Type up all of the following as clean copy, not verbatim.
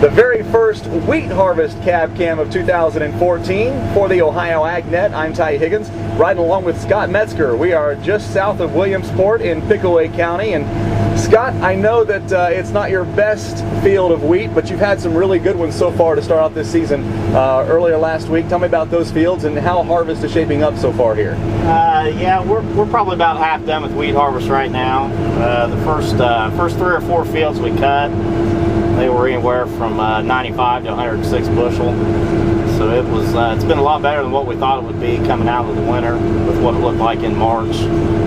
The very first wheat harvest cab cam of 2014 for the Ohio AgNet. I'm Ty Higgins, riding along with Scott Metzger. We are just south of Williamsport in Pickaway County. And Scott, I know that it's not your best field of wheat, but you've had some really good ones so far to start out this season. Earlier last week, tell me about those fields and how harvest is shaping up so far here. Yeah, we're probably about half done with wheat harvest right now. The first 3 or 4 fields we cut, they were anywhere from 95 to 106 bushel. So it's been a lot better than what we thought it would be coming out of the winter with what it looked like in March.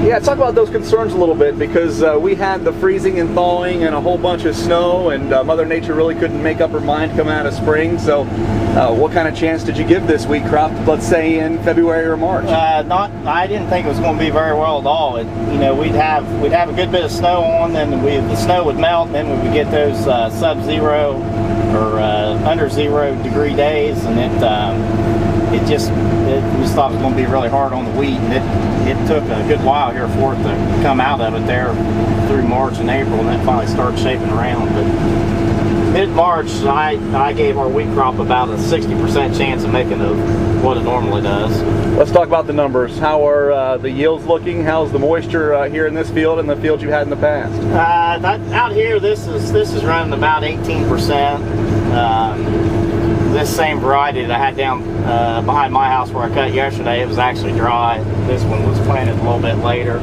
Yeah, talk about those concerns a little bit, because we had the freezing and thawing and a whole bunch of snow, and Mother Nature really couldn't make up her mind coming out of spring. So what kind of chance did you give this wheat crop, let's say in February or March? I didn't think it was going to be very well at all. We'd have a good bit of snow on, then the snow would melt, and then we would get those sub-zero or under 0 degree days, and we just thought it was going to be really hard on the wheat, and it took a good while here for it to come out of it there through March and April, and then finally started shaping around. But mid-March, I gave our wheat crop about a 60% chance of making what it normally does. Let's talk about the numbers. How are the yields looking? How's the moisture here in this field and the field you had in the past? Out here, this is running about 18%. This same variety that I had down behind my house where I cut yesterday, it was actually dry. This one was planted a little bit later.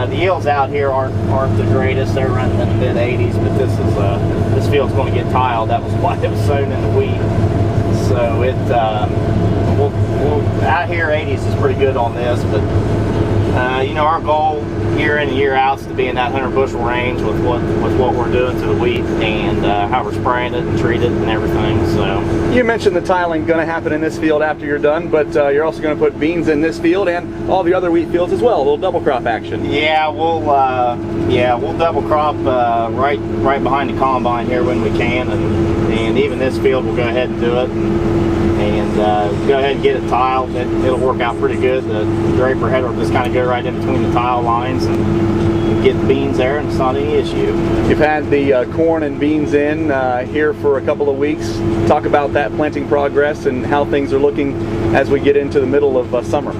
The yields out here aren't the greatest. They're running in the mid-80s, but this field's going to get tiled. That was why it was sown in the wheat. So out here 80s is pretty good on this, but our goal year in and year out is to be in that 100 bushel range with what we're doing to the wheat and how we're spraying it and treating it and everything. So you mentioned the tiling going to happen in this field after you're done, but you're also going to put beans in this field and all the other wheat fields as well. A little double crop action. Yeah, we'll double crop right behind the combine here when we can, and even this field we'll go ahead and do it. And go ahead and get it tiled. It'll work out pretty good. The draper head will just kind of go right in between the tile lines and get the beans there, and it's not any issue. You've had the corn and beans in here for a couple of weeks. Talk about that planting progress and how things are looking as we get into the middle of summer.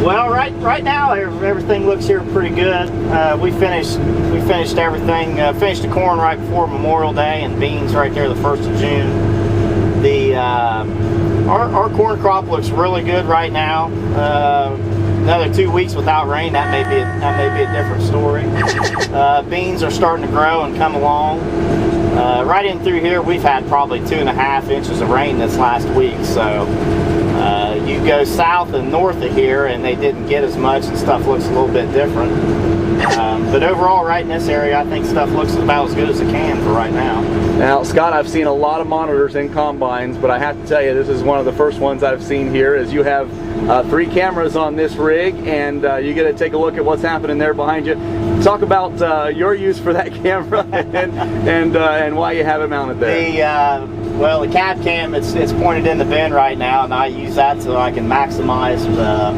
Well, right now everything looks here pretty good. We finished everything. Finished the corn right before Memorial Day, and beans right there the 1st of June. Our corn crop looks really good right now. Another 2 weeks without rain, that may be a different story. Beans are starting to grow and come along. Right in through here, we've had probably 2.5 inches of rain this last week. So you go south and north of here, and they didn't get as much, and stuff looks a little bit different. But overall, right in this area, I think stuff looks about as good as it can for right now. Now, Scott, I've seen a lot of monitors in combines, but I have to tell you, this is one of the first ones I've seen here. Is you have 3 cameras on this rig, and you get to take a look at what's happening there behind you. Talk about your use for that camera and why you have it mounted there. Well, the cab cam, it's pointed in the bin right now, and I use that so I can maximize the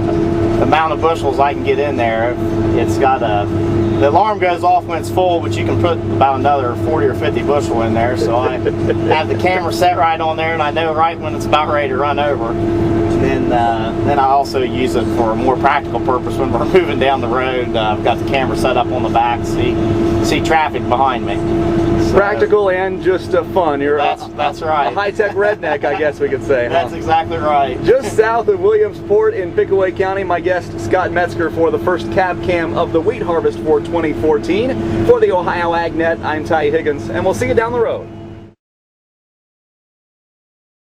amount of bushels I can get in there. It's got the alarm goes off when it's full, but you can put about another 40 or 50 bushel in there. So I have the camera set right on there, and I know right when it's about ready to run over. And then I also use it for a more practical purpose when we're moving down the road. I've got the camera set up on the back to see traffic behind me. So, practical and just fun. You're that's right. A high-tech redneck, I guess we could say. That's exactly right. Just south of Williamsport in Pickaway County, my guest Scott Metzger for the first cab cam of the wheat harvest for 2014. For the Ohio AgNet, I'm Ty Higgins, and we'll see you down the road.